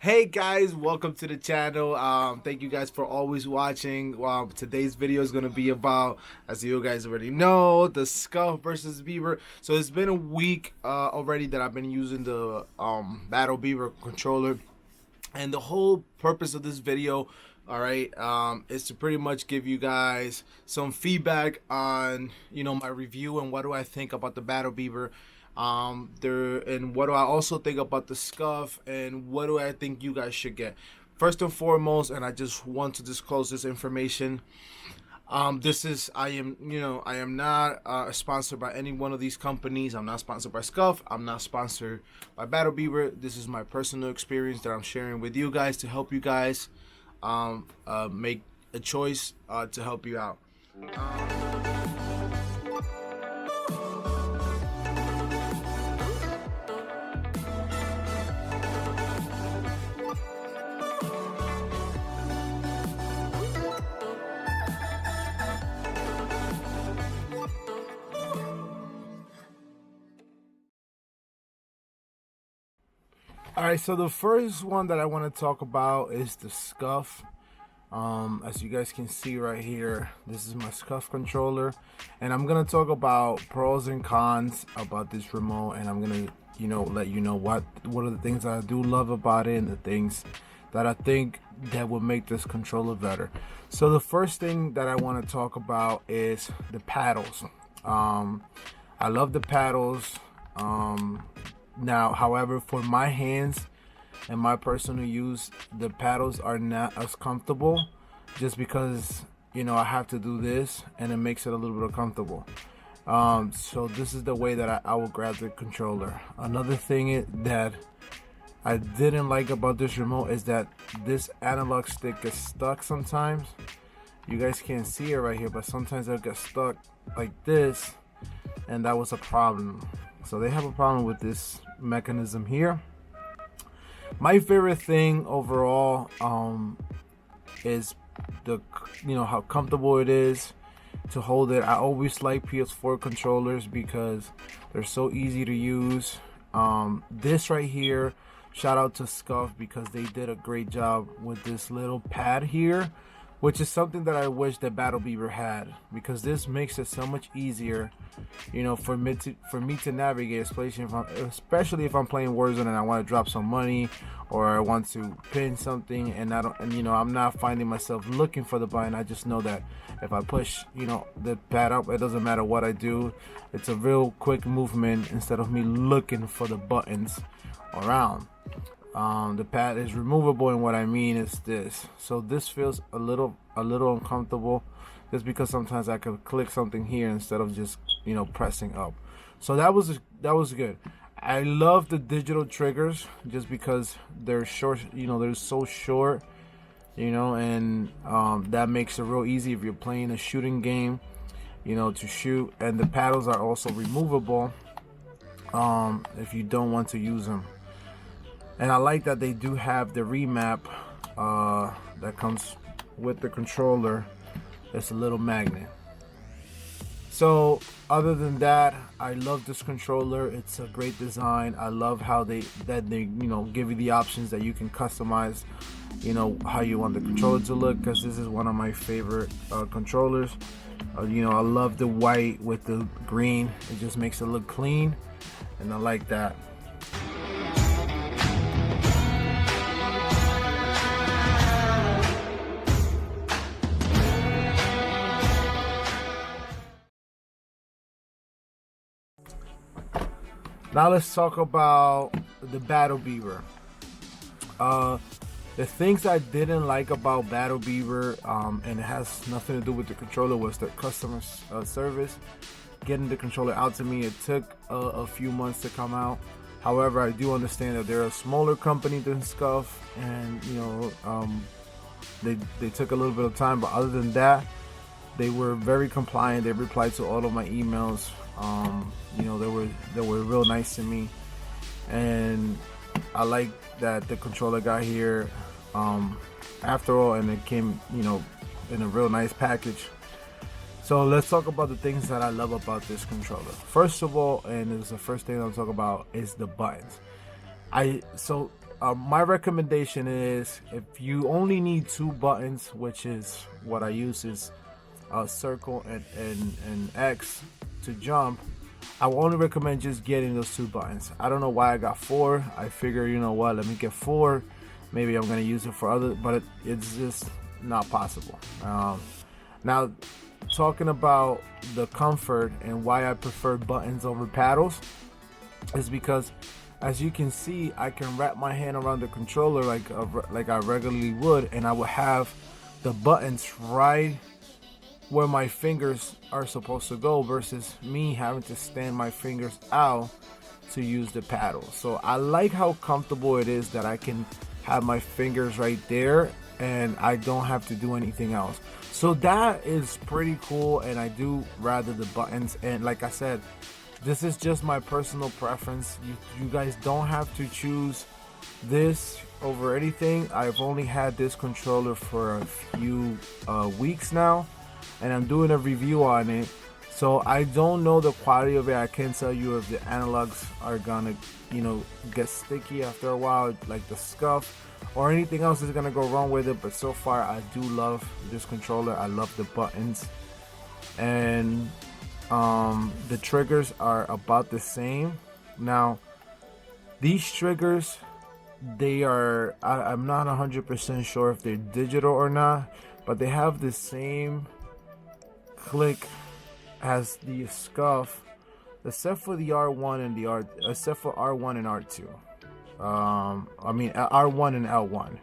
Hey guys, welcome to the channel. Thank you guys for always watching. Today's video is gonna be about, as you guys already know, the Scuff versus Beaver. So it's been a week already that I've been using the Battle Beaver controller, and the whole purpose of this video, all right, is to pretty much give you guys some feedback on my review and what do I think about the Battle Beaver. And what do I also think about the Scuff, and what do I think you guys should get. First and foremost, and I just want to disclose this information. I am not sponsored by any one of these companies. I'm not sponsored by Scuff. I'm not sponsored by Battle Beaver. This is my personal experience that I'm sharing with you guys to help you guys make a choice to help you out. Alright, so the first one that I want to talk about is the Scuff. As you guys can see right here, this is my Scuff controller, and I'm gonna talk about pros and cons about this remote, and I'm gonna let you know what are the things that I do love about it and the things that I think that would make this controller better. So the first thing that I want to talk about is the paddles. I love the paddles. Now, however, for my hands and my personal use, the paddles are not as comfortable, just because I have to do this and it makes it a little bit uncomfortable. So this is the way that I will grab the controller. Another thing that I didn't like about this remote is that this analog stick gets stuck sometimes. You guys can't see it right here, but sometimes it'll get stuck like this, and that was a problem. So they have a problem with this mechanism here. My favorite thing overall is the how comfortable it is to hold it. I always like PS4 controllers because they're so easy to use. This right here, shout out to Scuff, because they did a great job with this little pad here, which is something that I wish that Battle Beaver had, because this makes it so much easier, for me to navigate, especially if I'm playing Warzone and I want to drop some money, or I want to pin something, and I'm not finding myself looking for the button. I just know that if I push the pad up, it doesn't matter what I do. It's a real quick movement instead of me looking for the buttons around. The pad is removable, and what I mean is this. So this feels a little uncomfortable, just because sometimes I could click something here instead of just pressing up. So that was good. I love the digital triggers just because they're short. They're so short. And that makes it real easy if you're playing a shooting game. To shoot. And the paddles are also removable if you don't want to use them. And I like that they do have the remap that comes with the controller. It's a little magnet. So other than that, I love this controller. It's a great design. I love how they give you the options that you can customize how you want the controller to look, because this is one of my favorite controllers. I love the white with the green. It just makes it look clean, and I like that. Now let's talk about the Battle Beaver. The things I didn't like about Battle Beaver, and it has nothing to do with the controller, was their customer service. Getting the controller out to me, it took a few months to come out. However, I do understand that they're a smaller company than Scuff, and they took a little bit of time. But other than that, they were very compliant. They replied to all of my emails. They were real nice to me, and I like that the controller got here after all, and it came in a real nice package. So let's talk about the things that I love about this controller. First of all, and it's the first thing I'll talk about, is the buttons. So my recommendation is, if you only need 2 buttons, which is what I use, is circle and X to jump, I would only recommend just getting those 2 buttons. I don't know why I got 4. I figure, you know what, let me get 4. Maybe I'm gonna use it for other, but it's just not possible. Now, talking about the comfort and why I prefer buttons over paddles is because, as you can see, I can wrap my hand around the controller like I regularly would, and I would have the buttons right where my fingers are supposed to go, versus me having to stand my fingers out to use the paddle. So I like how comfortable it is that I can have my fingers right there and I don't have to do anything else. So that is pretty cool, and I do rather the buttons. And like I said, this is just my personal preference. You guys don't have to choose this over anything. I've only had this controller for a few weeks now, and I'm doing a review on it, so I don't know the quality of it. I can't tell you if the analogs are gonna, you know, get sticky after a while, like the Scuff, or anything else is gonna go wrong with it. But so far, I do love this controller. I love the buttons, and the triggers are about the same. Now, these triggers, they are, I'm not 100% sure if they're digital or not, but they have the same click as the Scuff, except for the R1 and the except for R1 and R2. I mean R1 and L1.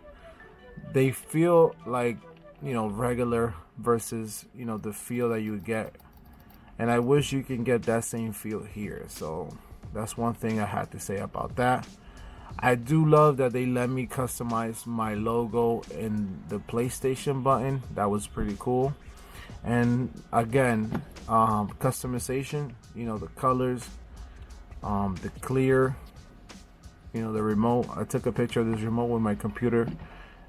They feel like, you know, regular versus, you know, the feel that you would get, and I wish you can get that same feel here. So that's one thing I had to say about that. I do love that they let me customize my logo in the PlayStation button. That was pretty cool. And again, customization, you know, the colors, the clear, you know, the remote. I took a picture of this remote with my computer,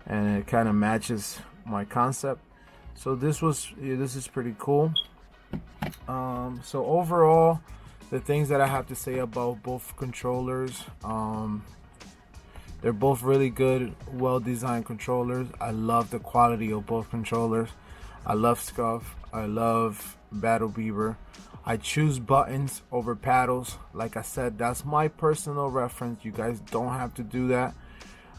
and it kind of matches my concept. So this is pretty cool. So overall, the things that I have to say about both controllers, they're both really good, well-designed controllers. I love the quality of both controllers. I love Scuff. I love Battle Beaver. I choose buttons over paddles. Like I said, that's my personal reference. You guys don't have to do that.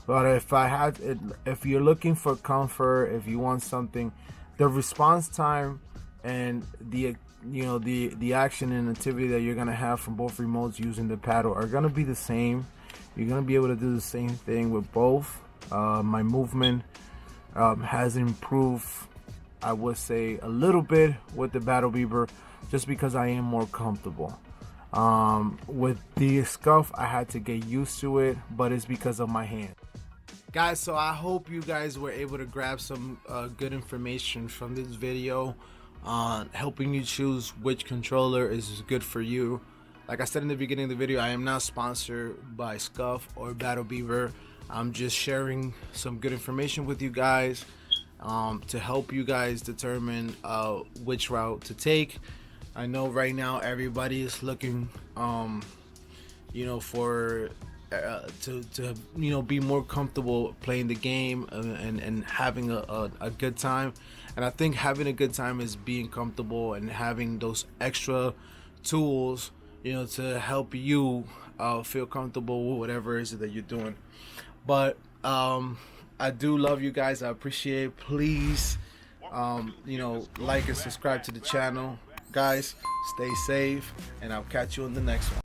But if you're looking for comfort, if you want something, the response time and the action and activity that you're gonna have from both remotes using the paddle are gonna be the same. You're gonna be able to do the same thing with both. My movement has improved, I would say, a little bit with the Battle Beaver, just because I am more comfortable. With the Scuff, I had to get used to it, but it's because of my hand. Guys, so I hope you guys were able to grab some good information from this video on helping you choose which controller is good for you. Like I said in the beginning of the video, I am not sponsored by Scuff or Battle Beaver. I'm just sharing some good information with you guys to help you guys determine which route to take. I know right now everybody is looking, you know, for to you know, be more comfortable playing the game and having a good time. And I think having a good time is being comfortable and having those extra tools, you know, to help you feel comfortable with whatever it is that you're doing. But I do love you guys. I appreciate it. Please, you know, like and subscribe to the channel. Guys, stay safe, and I'll catch you on the next one.